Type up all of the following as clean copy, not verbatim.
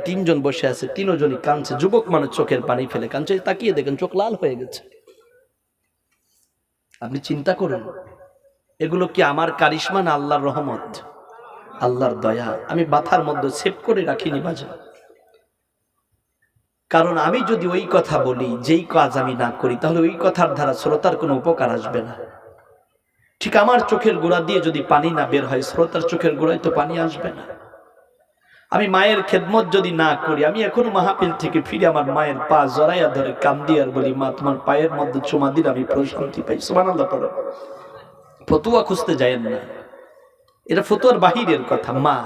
তিনজন বসে আছে, তিনজনই কাঁদছে। যুবক মানুষ চোখের পানি ফেলে কাঁদছে, তাকিয়ে দেখেন চোখ লাল হয়ে গেছে। আপনি চিন্তা করুন, এগুলো কি আমার কারিশমা না আল্লাহর রহমত, আল্লাহর দয়া? আমি বাথার মধ্যে সেভ করে রাখিনি বাজার, কারণ আমি যদি ওই কথা বলি যেই কাজ আমি না করি, তাহলে ওই কথার দ্বারা শ্রোতার কোনো উপকার আসবে না। ঠিক আমার চোখের গোড়া দিয়ে যদি পানি না বের হয়, শ্রোতার চোখের গোড়ায় তো পানি আসবে না। আমি মায়ের খেদমত যদি না করি, আমি এখনো মাহফিল থেকে ফিরে আমার মায়ের পা জড়াইয়া ধরে কান্দি আর বলি, মা তোমার পায়ের মধ্যে চুমা দিলে আমি প্রশান্তি পাই। সুবহানাল্লাহ পড়ো। ফতুয়া খুঁজতে যায়েন না, এটা ফতুয়ার বাহিরের কথা। মা,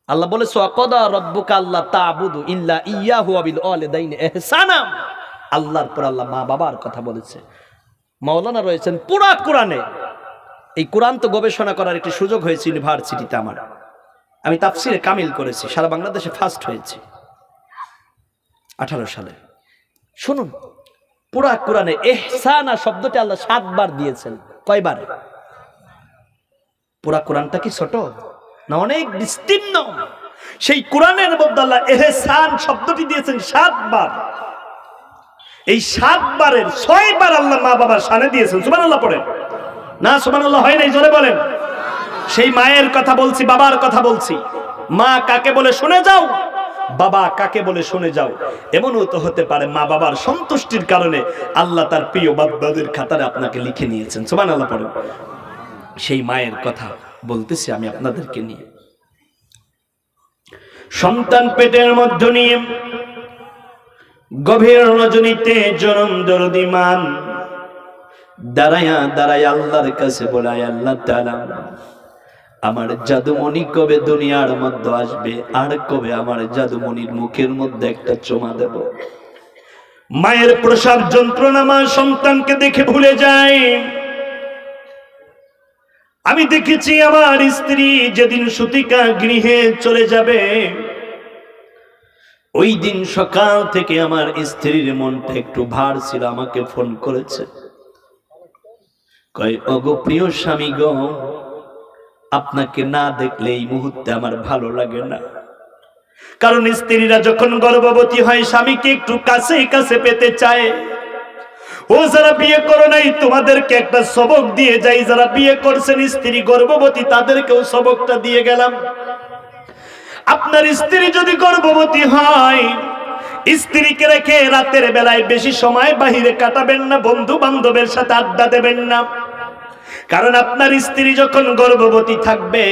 আল্লাহ বলে ওয়াকাদা রাব্বুকা আল্লা তা'বুদু ইল্লা ইয়্যাহু ওয়া বিল ওয়ালিদাইনি ইহসানা। আল্লাহর পর আল্লাহ মা বাবার কথা বলেছে। মাওলানা রয়েছেন পুরা কোরআনে। এই কোরআন তো গবেষণা করার একটি সুযোগ হয়েছে ইউনিভার্সিটিতে আমার। আমি তাফসিরে কামিল করেছি, সারা বাংলাদেশে ফার্স্ট হয়েছে 18 সালে। শুনুন, পুরা কোরআনে ইহসানা শব্দটি আল্লাহ 7 বার দিয়েছেন। কয়বার? পুরা কোরআনটা কি ছোট না অনেক বিস্তীর্ণ? সেই কোরআনের মধ্যে আল্লাহ ইহসান শব্দটি দিয়েছেন 7 বার। এই 7 বারের 6 বার আল্লাহ মা বাবার শানে দিয়েছেন। সুবহানাল্লাহ পড়েন না, সুবহানাল্লাহ হয় নাই, জোরে বলেন। সেই মায়ের কথা বলছি, বাবার কথা বলছি। মা কাকে বলে শুনে যাও, বাবা কাকে বলে শুনে যাও। এমনও তো হতে পারে মা বাবার সন্তুষ্টির কারণে আল্লাহ তার প্রিয় বান্দাদের খাতারে আপনাকে লিখে নিয়েছেন। সুবহানাল্লাহ পড়েন। সেই মায়ের কথা বলতেছি আমি আপনাদেরকে নিয়ে। সন্তান পেটের মধ্যে নিয়ে গভীর রজনীতে জনম দরদি মান দাঁড়ায়া দাঁড়ায় আল্লাহর কাছে বলায়, আল্লাহ তাআলা আমার জাদুমণি কবে দুনিয়ার মধ্যে আসবে, আর কবে আমার জাদুমণির মুখের মধ্যে একটা চুমা দেব। মায়ের প্রসব যন্ত্রণা মা সন্তানকে দেখে ভুলে যায়। আমি দেখেছি আমার স্ত্রী যেদিন সুতিকা গৃহে চলে যাবে, ওই দিন সকাল থেকে আমার স্ত্রীর মনটা একটু ভার ছিল। আমাকে ফোন করেছে, কয় ওগো প্রিয় স্বামী গো, আপনাকে না দেখলে এই মুহূর্তে আমার ভালো লাগে না। কারণ স্ত্রীরা যখন গর্ভবতী হয় স্বামীকে একটু কাছে কাছে পেতে চায়। ও যারা বিয়ে করো নাই তোমাদেরকে একটা সবক দিয়ে যাই, যারা বিয়ে করছেন স্ত্রী গর্ভবতী তাদেরকেও সবকটা দিয়ে গেলাম। আপনার স্ত্রী যদি গর্ভবতী হয়, স্ত্রীকে রেখে রাতের বেলায় বেশি সময় বাহিরে কাটাবেন না, বন্ধু বান্ধবের সাথে আড্ডা দেবেন না। কারণ আপনার স্ত্রী যখন গর্ভবতী থাকবে,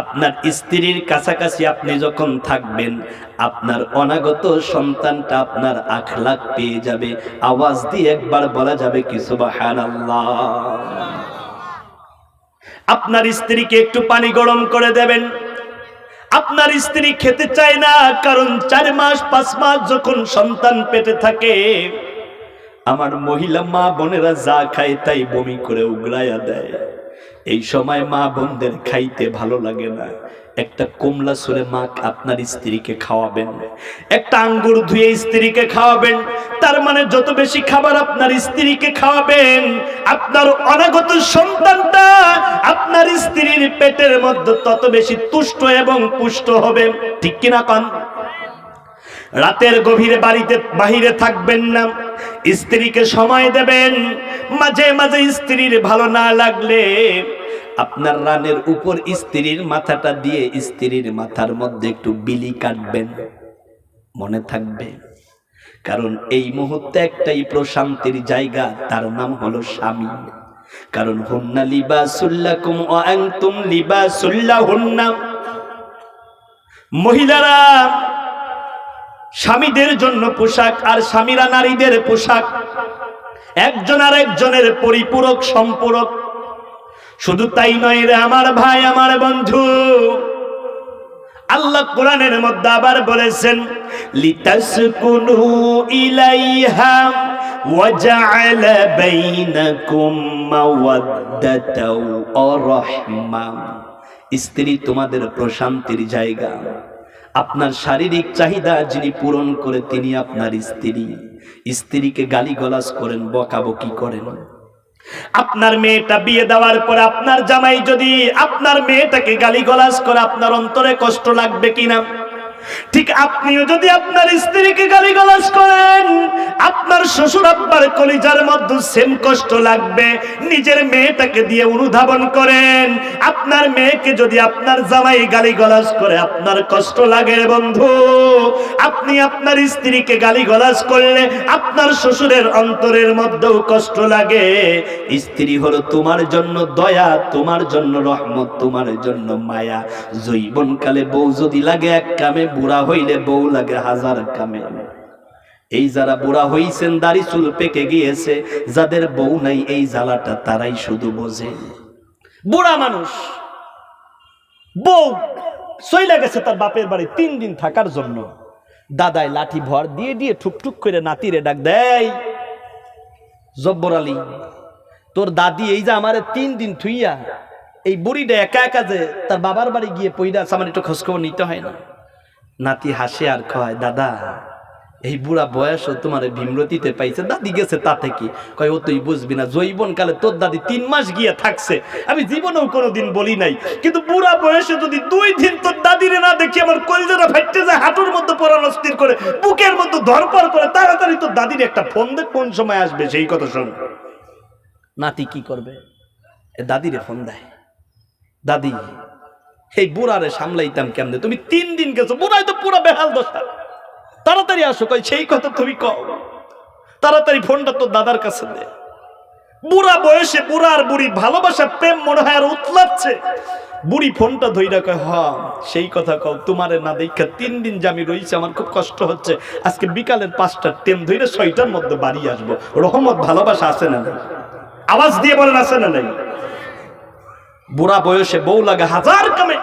আপনার স্ত্রীর কাছাকাছি আপনি যখন থাকবেন, আপনার অনাগত সন্তানটা আপনার আখলাক পেয়ে যাবে। আওয়াজ দিয়ে একবার বলা যাবে কি সুবহানাল্লাহ। আপনার স্ত্রীকে একটু পানি গরম করে দেবেন। আপনার স্ত্রী খেতে চায় না, কারণ 4 মাস 5 মাস যখন সন্তান পেটে থাকে, আমার মহিলা মা বোনেরা যা খায় তাই বমি করে উগড়াইয়া দেয়। এই সময় মা বোনদের খাইতে ভালো লাগে না। একটা কমলা সুরে মাখ আপনার স্ত্রীকে খাওয়াবেন, একটা আঙ্গুর ধুয়ে স্ত্রীকে খাওয়াবেন। তার মানে যত বেশি খাবার আপনার স্ত্রীকে খাওয়াবেন, আপনার অনাগত সন্তানটা আপনার স্ত্রীর পেটের মধ্যে তত বেশি তুষ্ট এবং পুষ্ট হবে। ঠিক কিনা কন? রাতের গভীরে বাড়িতে বাহিরে থাকবেন না, স্ত্রীকে সময় দেবেন। মাঝে মাঝে স্ত্রীর ভালো না লাগলে আপনার রানের উপর স্ত্রীর মাথাটা দিয়ে স্ত্রীর মাথার মধ্যে একটু বিলি কাটবেন। মনে থাকবে, কারণ এই মুহূর্তে একটাই প্রশান্তির জায়গা, তার নাম হলো স্বামী। কারণ হুন্না লিবাসুল লাকুম ওয়া আনতুম লিবাসুল লাহুন্না। মহিলারা স্বামীদের জন্য পোশাক, আর স্বামীরা নারীদের পোশাক। একজন আর একজনের পরিপূরক সম্পূরক। শুধু তাই নয় রে আমার ভাই, আমার বন্ধু, আল্লাহ কোরআনের মধ্যে আবার বলেছেন লিতাসকুনু ইলাইহা ওয়া জাআলা বাইনাকুম মাওয়াদ্দাতাও ওয়া রাহমা। স্ত্রী তোমাদের প্রশান্তির জায়গা। আপনার শারীরিক চাহিদা যিনি পূরণ করে তিনি আপনার স্ত্রী। স্ত্রীকে গালিগালাজ করেন, বকাবকি করেন। আপনার মেয়েটা বিয়ে দেওয়ার পরে আপনার জামাই যদি আপনার মেয়েটাকে গালিগালাজ করে, আপনার অন্তরে কষ্ট লাগবে কিনা? ঠিক আপনিও যদি আপনার স্ত্রীকে গালিগালাজ করেন, আপনার শ্বশুর আব্বার কলিজার মধ্যে সেম কষ্ট লাগবে। নিজের মেয়েটাকে দিয়ে অনুধাবন করেন, আপনার মেয়েকে যদি আপনার জামাই গালিগালাজ করে আপনার কষ্ট লাগে বন্ধু, আপনি আপনার স্ত্রীকে গালিগালাজ করলে আপনার শ্বশুরের অন্তরের মধ্যেও কষ্ট লাগে। স্ত্রী হলো তোমার জন্য দয়া, তোমার জন্য রহমত, তোমার জন্য মায়া। যৌবনকালে বউ যদি লাগে এক কামে, বুড়া হইলে বউ লাগে হাজার কামে। এই যারা বুড়া হইছেন, দাড়ি চুল পেকে গিয়েছে, যাদের বউ নাই এই জ্বালাটা তারাই শুধু বোঝে। বুড়া মানুষ বউ চইলা গেছে তার বাপের বাড়ি 3 দিন থাকার জন্য, দাদায় লাঠি ভর দিয়ে দিয়ে ঠুকঠুক করে নাতিরে ডাক দেয়, জব্বর আলী তোর দাদি এই যে আমারে 3 দিন থুইয়া এই বুড়িটা একা একা যে তার বাবার বাড়ি গিয়ে পইরা আমার একটু খোঁজখবর নিতে হয় না? নাতি হাসে আর কয়, দাদা এই বুড়া বয়সও তোমার ভীমরতিতে পাইছে, দাদি গেছে তাতে কি? কয় ও তুই বুঝবি না, যৌবনকালে তোর দাদি 3 মাস গিয়ে থাকছে, আমি জীবনেও কোনোদিন বলি নাই, কিন্তু বুড়া বয়সে যদি 2 দিন তোর দাদিরে না দেখি আমার কলজাটা ফাটতে যায়, হাঁটুর মধ্যে পরান অস্থির করে, বুকের মধ্যে ধরপড় করে, তাড়াতাড়ি তোর দাদির একটা ফোন দে, কোন সময় আসবে সেই কথা শোন। নাতি কি করবে? দাদিরে ফোন দেয়, দাদি এই বুড়ারে সামলাইতাম কেমনে, তুমি 3 দিন গেছো, বুড়াই তো পুরো বেহাল দশা, তাড়াতাড়ি আসো। কই সেই কথা তুমি কও, তাড়াতাড়ি ফোনটা তোর দাদার কাছে দে। বুড়া বয়সে বুড়া আর বুড়ি ভালোবাসা প্রেম মনে হয় আর উতলাচ্ছে। বুড়ি ফোনটা ধইরা কয়, হ্যাঁ সেই কথা কও, তোমারে না দেখা 3 দিন যে আমি রইছি, আমার খুব কষ্ট হচ্ছে, আজকে বিকালের 5টার ট্রেন ধইরা 6টার মধ্যে বাড়ি আসবো। রহমত ভালোবাসা আছে না নাই? আওয়াজ দিয়ে বলেন আছে না নাই? বুড়া বয়সে বউ লাগে হাজার কামে,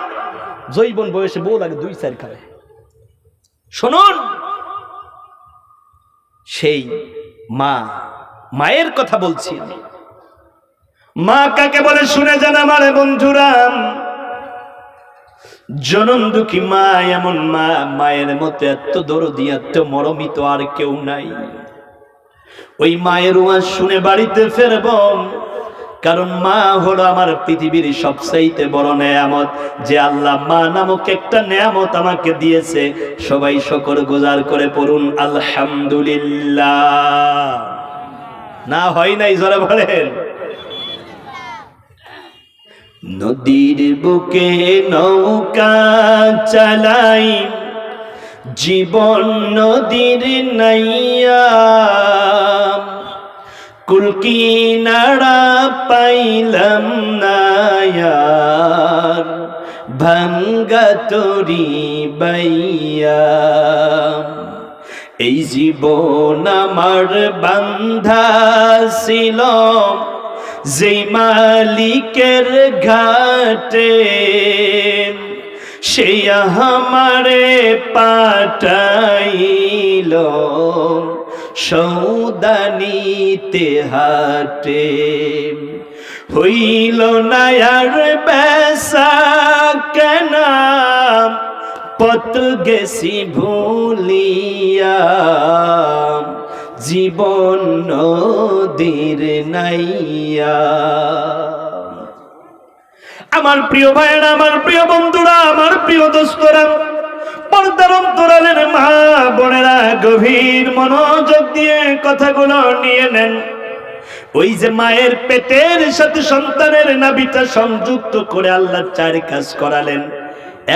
যৌবন বয়সে বউ লাগে 2-4 কামে। শুনুন, সেই মায়ের কথা বলছি। মা কাকে বলে শুনে যান আমার বন্ধুরা। জনম দুঃখী মা এমন মা, মায়ের মতো এত দরদি এত মরমিত আর কেউ নাই। ওই মায়ের ওয়াজ শুনে বাড়িতে ফেরব, কারণ মা হলো আমার পৃথিবীর সবচাইতে বড় নেয়ামত, যে আল্লাহ মা নামক একটা নেয়ামত আমাকে দিয়েছে। সবাই শুকর গুজার করে পড়ুন আলহামদুলিল্লাহ। না হয় নাই জোরে বলেন। নদীর বুকে নৌকা চালাই, জীবন নদীর নাইয়া, কুলকিনারা পাইলাম না আর, ভাঙ্গা তরি বাইয়া। এই জীবন আমার বান্ধা ছিল যেই মালিকের ঘাটে, সেই আমারে পাঠাইল সৌদানিতে হাটে। হইল না আর বেসা কেনা, পত গেছি ভুলিয়া, জীবন নদীর নাইয়া। আমার প্রিয় ভাইয়েরা, আমার প্রিয় বন্ধুরা, আমার প্রিয় দোস্তরা, পর্দার অন্তরালের মা বোনেরা, গভীর মনোযোগ দিয়ে কথাগুলো নিয়ে নেন। ওই যে মায়ের পেটের সাথে সন্তানের নাভিটা সংযুক্ত করে আল্লাহ 4 কাজ করালেন।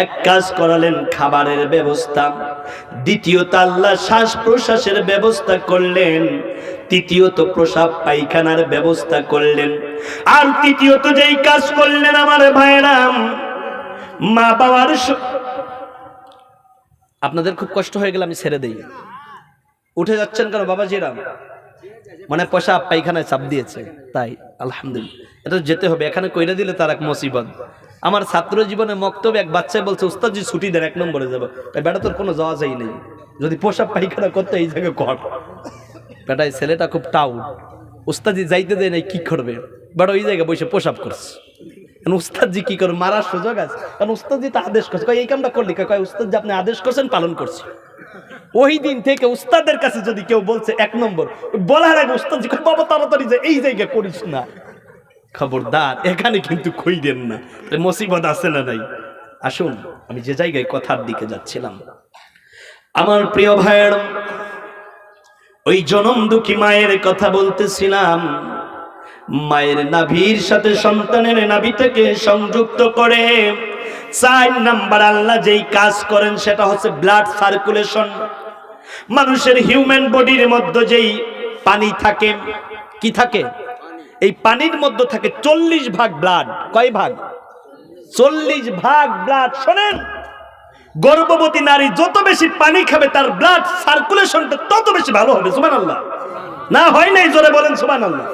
1 কাজ করালেন খাবারের ব্যবস্থা, দ্বিতীয়ত আল্লাহ শ্বাস প্রশ্বাসের ব্যবস্থা করলেন, তৃতীয়ত প্রসাব পায়খানার ব্যবস্থা করলেন, আর তৃতীয়ত যেই কাজ করলেন আমার ভাইরা, মা বাবার। আপনাদের খুব কষ্ট হয়ে গেল, আমি ছেড়ে দেই। উঠে যাচ্ছেন কেন বাবাজিরা? মানে প্রসাব পায়খানায় চাপ দিয়েছে তাই। আলহামদুলিল্লাহ, এটা যেতে হবে, এখানে কইরা দিলে তার এক মুসিবত। আমার ছাত্র জীবনে মক্তবে এক বাচ্চায় বলছে, উস্তাদ জি ছুটি দেন, 1 নম্বরে যাবো। বেটা তোর কোনো যাওয়া যায় নেই, যদি প্রসাব পায়খানা করতে এই জায়গায় কর। বেটাই ছেলেটা খুব টাউট, উস্তাদ জি যাইতে দেয় নাই, কি করবে? বেটা ওই জায়গায় বসে প্রসাব করছে। উস্তাদ জি কি করে মারার সুযোগ আছে, কারণ উস্তাদ জি তো আদেশ করছে। এই কামটা করলি, কয় উস্তাদ জি আপনি আদেশ করছেন, পালন করছি। ওই দিন থেকে উস্তাদের কাছে যদি কেউ বলছে 1 নম্বর, বলার আগে উস্তাদ জি কয় বাবা তাড়াতাড়ি যে এই জায়গায় করিস না, খবরদার এখানে কিন্তু কইরেন না, মুসিবত আছে না নাই। আসুন, আমি যে জায়গায় কথার দিকে যাচ্ছিলাম, আমার প্রিয় ভাইয়ের, ওই জনম দুঃখী মায়ের কথা বলতেছিলাম। মায়ের নাভির সাথে সন্তানের নাভিটাকে সংযুক্ত করে 4 নাম্বার আল্লাহ যেই কাজ করেন সেটা হচ্ছে ব্লাড সার্কুলেশন। মানুষের হিউম্যান বডির মধ্যে যেই পানি থাকে, কি থাকে? এই পানির মধ্যে থাকে 40 ভাগ ব্লাড। কয় ভাগ? 40 ভাগ ব্লাড। শোনেন, গর্ভবতী নারী যত বেশি পানি খাবে তার ব্লাড সার্কুলেশনটা তত বেশি ভালো হবে। সুবহানাল্লাহ। না হয় নাই, জোরে বলেন সুবহানাল্লাহ।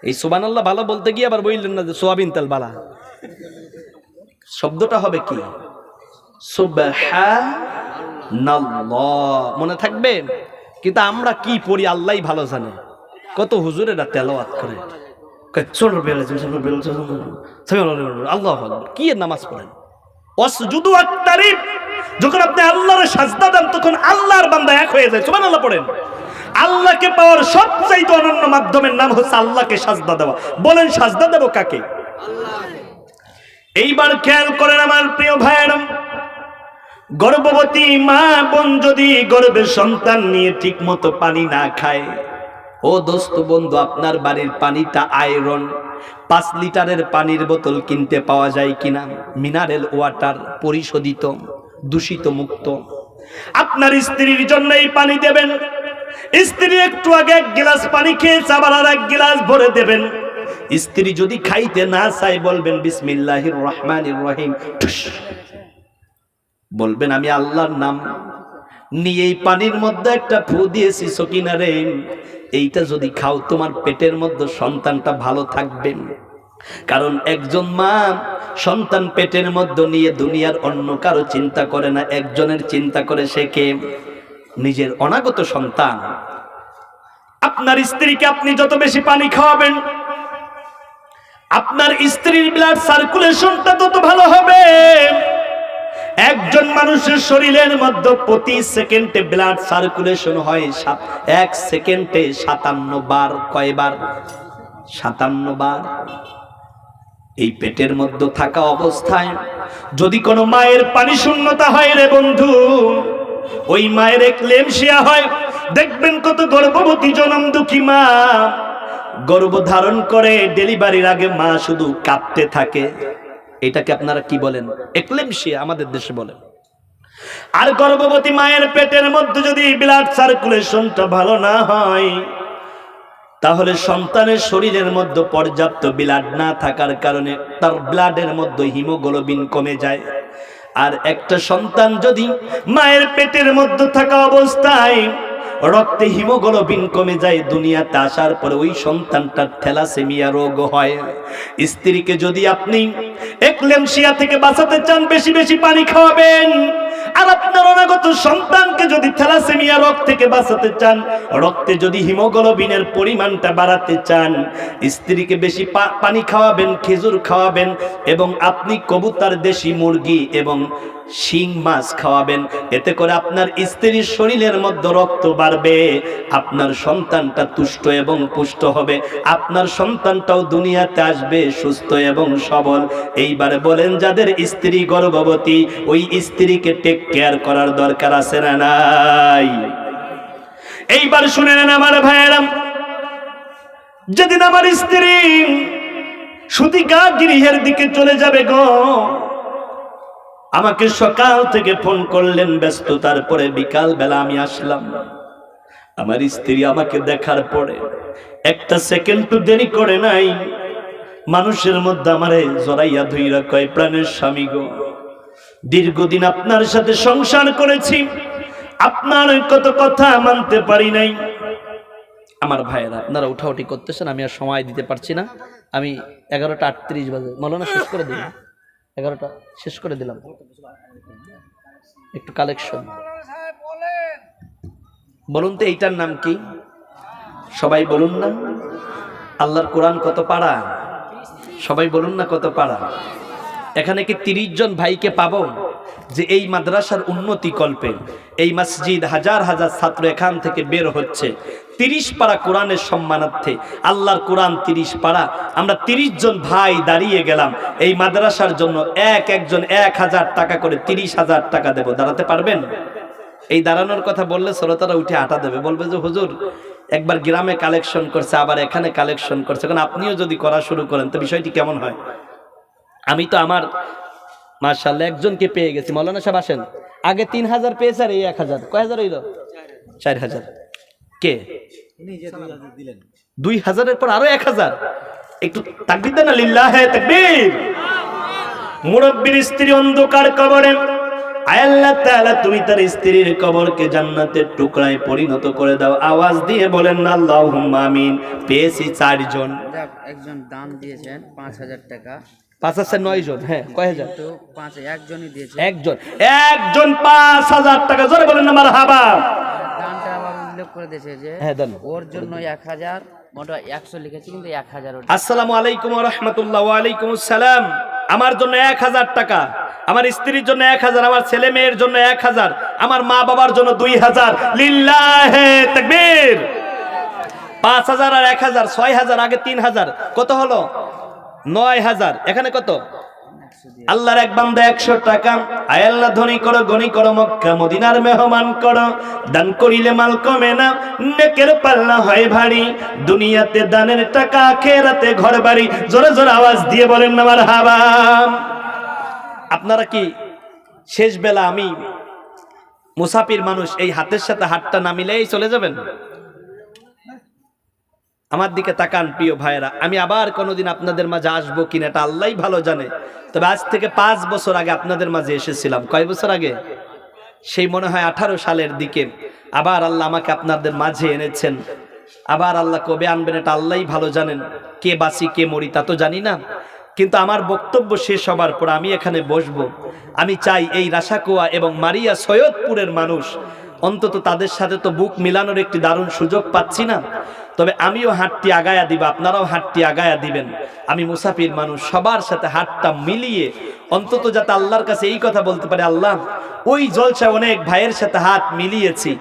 এই সুবহানাল্লাহ ভালো বলতে গিয়ে আবার বললেন না যে সোয়াবিন তেল বালা। শব্দটা হবে কি? সুবহানাল্লাহ। মনে থাকবে? কিন্তু আমরা কি পড়ি আল্লাহই ভালো জানে। কত হুজুরেরা তেলাওয়াত করে, আল্লাহু আকবার, কি এর নামাজ পড়েন। ওয়াসজুদু আত-তারিব, যখন আপনি আল্লাহর সাজদা দেন তখন আল্লাহর বান্দা এক হয়ে যায়। সুবহানাল্লাহ পড়েন। আল্লাহকে পাওয়ার সবচাইতে অনন্য মাধ্যমের নাম হচ্ছে আল্লাহকে সাজদা দেওয়া। বলেন সাজদা দেব কাকে? আল্লাহকে। এইবার খেয়াল করেন আমার প্রিয় ভাইয়েরা, গর্ভবতী মা বোন যদি গর্ভে সন্তান নিয়ে ঠিক মতো পানি না খায়, ও দোস্ত বন্ধু, আপনার বাড়ির পানিটা আয়রন। 5 লিটারের পানির বোতল কিনতে পাওয়া যায় কিনা? মিনারেল ওয়াটার, পরিশোধিত, দূষিত মুক্ত। আপনার স্ত্রীর জন্য এই পানি দেবেন। স্ত্রী একটু আগে 1 গ্লাস পানি খেয়েছে, আবার আর 1 গ্লাস ভরে দেবেন। স্ত্রী যদি খাইতে না চায় বলবেন বিসমিল্লাহির রহমানির রহিম, বলবেন আমি আল্লাহর নাম নিয়ে এই পানির মধ্যে একটা ফু দিয়েছি, সকিনা রে, এইটা যদি খাও তোমার পেটের মধ্যে সন্তানটা ভালো থাকবে। কারণ একজন মা সন্তান পেটের মধ্যে নিয়ে দুনিয়ার অন্য কারো চিন্তা করে না, একজনের চিন্তা করে, সে কে? নিজের অনাগত সন্তান। আপনার স্ত্রীকে আপনি যত বেশি পানি খাওয়াবেন, আপনার স্ত্রীর ব্লাড সার্কুলেশনটা তত ভালো হবে। একজন মানুষের শরীরের মধ্যে প্রতি সেকেন্ডে ব্লাড সার্কুলেশন হয় 1 সেকেন্ডে 57 বার। কয়বার? 57 বার। এই পেটের মধ্যে থাকা অবস্থায় যদি কোনো মায়ের পানি শূন্যতা হয় রে বন্ধু, ওই মায়ের এক্লেমশিয়া হয়। দেখবেন কত গর্ভবতী জনম দুঃখী মা গর্ভ ধারণ করে, ডেলিভারির আগে মা শুধু কাঁপতে থাকে। এটাকে আপনারা কি বলেন? এক্লেমশিয়া আমাদের দেশে বলেন। আর গর্ভবতী মায়ের পেটের মধ্যে যদি ব্লাড সার্কুলেশনটা ভালো না হয়, তাহলে সন্তানের শরীরের মধ্যে পর্যাপ্ত ব্লাড না থাকার কারণে তার ব্লাডের মধ্যে হিমোগ্লোবিন কমে যায়। আর একটা সন্তান যদি মায়ের পেটের মধ্যে থাকা অবস্থায় রক্তে হিমোগ্লোবিন কমে যায়, দুনিয়াতে আসার পরে ওই সন্তানটার থ্যালাসেমিয়া রোগ হয়। স্ত্রীকে যদি আপনি এক্লেমশিয়া থেকে বাঁচাতে চান, বেশি বেশি পানি খাওয়াবেন। আর আপনার অনাগত সন্তানকে যদি থ্যালাসেমিয়া রোগ থেকে বাঁচাতে চান, রক্তে যদি হিমোগ্লোবিনের পরিমাণটা বাড়াতে চান, স্ত্রীকে বেশি পানি খাওয়াবেন, খেজুর খাওয়াবেন, এবং আপনি কবুতর, দেশি মুরগি এবং শিং মাছ খাওয়াবেন। এতে করে আপনার স্ত্রীর শরীরের মধ্যে রক্ত বাড়বে, আপনার সন্তানটা তুষ্ট এবং পুষ্ট হবে, আপনার সন্তানটাও দুনিয়াতে আসবে সুস্থ এবং সবল। এইবারে বলেন, যাদের স্ত্রী গর্ভবতী, ওই স্ত্রীকে টেক কেয়ার করার দরকার আছে না নাই? এইবার শুনে নেন আমার ভাইয়েরা, যেদিন আমার স্ত্রী সুতিকা গৃহের দিকে চলে যাবে গো, আমাকে সকাল থেকে ফোন করলেন, ব্যস্ততার পরে বিকাল বেলা আমি আসলাম। আমার স্ত্রী আমাকে দেখার পরে একটা সেকেন্ড তো দেরি করে নাই, মানুষের মধ্যে আমারে জড়াইয়া ধইরা কয়, প্রাণের স্বামী গো, দীর্ঘদিন আপনার সাথে সংসার করেছি, আপনার কত কথা মানতে পারি নাই। আমার ভাইয়েরা, আপনারা উঠাউঠি করতেছেন, আমি আর সময় দিতে পারছি না। আমি 11টা 38 বাজে মৌলানা শেষ করে দিই, 11টা শেষ করে দিলাম। একটু কালেকশন বলুন তো, এইটার নাম কি? সবাই বলুন না। আল্লাহর কোরআন কত পারা? সবাই বলুন না কত পারা? এখানে কি 30 জন ভাইকে পাবো যে এই মাদ্রাসার উন্নতি কল্পে এই মসজিদ হাজার হাজার ছাত্র এখান থেকে বের হচ্ছে 30 পারা কোরআনের সম্মানার্থে। আল্লাহর কোরআন 30 পারা, আমরা 30 জন ভাই দাঁড়িয়ে গেলাম এই মাদ্রাসার জন্য। একজন 1000 টাকা করে 30,000 টাকা দেব। দাঁড়াতে পারবেন? এই দাঁড়ানোর কথা বললে শ্রোতারা উঠে আটা দেবে, বলবে যে হুজুর একবার গ্রামে কালেকশন করছে আবার এখানে কালেকশন করছে, এখন আপনিও যদি করা শুরু করেন তো বিষয়টি কেমন হয়। আমি তো আমার মাশাআল্লাহ একজনকে পেয়ে গেছি। মৌলানা সাহেব আসেন, আগে 3000 পেয়েছে আর এই 1000, কয় হাজার হইল? 4000। কে 2000-এর পর আরো 1000? একটু তাকবীর দেন না, লিল্লাহে তাকবীর। মুরব্বির স্ত্রী অন্ধকার কবরে, আয় আল্লাহ তাআলা তুমি তার স্ত্রীর কবরকে জান্নাতের টুকরায় পরিণত করে দাও। আওয়াজ দিয়ে বলেন না আল্লাহুম্মা আমিন। পেয়েছি 4 জন। একজন দান দিয়েছেন 5000 টাকা। 5 আছে 9 জন। হ্যাঁ, কয় হাজার? তো 5 একজনই দিয়েছে। একজন 5000 টাকা। জোরে বলেন না মারহাবা। দানটা আবার উল্লেখ করে দিয়েছে যে হ্যাঁ দেন। ওর জন্য 1000, মোটা 100 লিখেছে কিন্তু 1000। আসসালামু আলাইকুম ওয়া রাহমাতুল্লাহ। ওয়া আলাইকুম আসসালাম। আমার জন্য 1000 টাকা, আমার স্ত্রীর জন্য 1000, আমার ছেলে মেয়ের জন্য 1000, আমার মা বাবার জন্য 2000। লিল্লাহে তাকবীর। 5000 আর 1000 6000, আগে 3000, কত হলো? 9000। এখানে কত? আল্লাহর এক বান্দা 100 টাকা। আয় আল্লাহ ধনী করো, গনি করো, মক্কা মদিনার মেহমান করো। দান করিলে মাল কমে না, নেকের পাল্লা হয় ভারী। দুনিয়াতে দানের টাকা, আখিরাতে ঘর বাড়ি। জোরে জোরে আওয়াজ দিয়ে বলেন না মারহাবা। আপনারা কি শেষ বেলা আমি মুসাফির মানুষ, এই হাতের সাথে হাতটা না মিলেই চলে যাবেন? আমার দিকে তাকান প্রিয় ভাইয়েরা, আমি আবার কোনোদিন আপনাদের মাঝে আসবো কিনা এটা আল্লাহই ভালো জানে। তবে আজ থেকে 5 বছর আগে আপনাদের মাঝে এসেছিলাম। কয় বছর আগে? সেই মনে হয় 18 সালের দিকে। আবার আল্লাহ আমাকে আপনাদের মাঝে এনেছেন। আবার আল্লাহ কবে আনবেন এটা আল্লাহই ভালো জানেন। কে বাঁচি কে মরি তা তো জানি না, কিন্তু আমার বক্তব্য শেষ হবার পর আমি এখানে বসবো। আমি চাই এই রাশাকুয়া এবং মারিয়া সৈয়দপুরের মানুষ, অন্তত তাদের সাথে তো বুক মিলানোর একটি দারুণ সুযোগ পাচ্ছি না। তবে আমিও হাতটি আগায়া দিব, আপনারাও হাতটি আগায়া দিবেন। আমি মুসাফির মানুষ, সবার সাথে হাতটা মিলিয়ে অন্তত যাতে আল্লাহর কাছে এই কথা বলতে পারে, আল্লাহ ওই জলসা অনেক ভাইয়ের সাথে হাত মিলিয়েছি,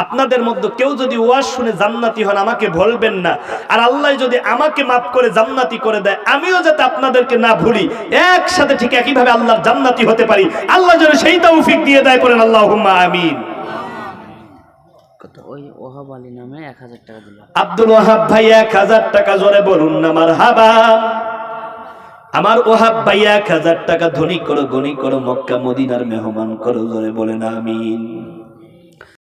আপনাদের মধ্যে কেউ যদি ওয়াজ শুনে জান্নাতি হন আমাকে ভুলবেন না। আর আল্লাহ যদি আমাকে মাফ করে জান্নাতি করে দেয়, আমিও যাতে আপনাদেরকে না ভুলি, একসাথে ঠিক একইভাবে আল্লাহর জান্নাতি হতে পারি। আল্লাহ যেন সেই তৌফিক দিয়ে দেয়, করেন আল্লাহুম্মা আমিন। ওই ওহাব আলী নামে 1000 টাকা দিল। আব্দুল ওয়াহাব ভাই 1000 টাকা। জোরে বলুন না মারহাবা। আমার ওহাব ভাই 1000 টাকা। ধনী করো, গনি করো, মক্কা মদিনার মেহমান করো। জোরে বলেন আমিন।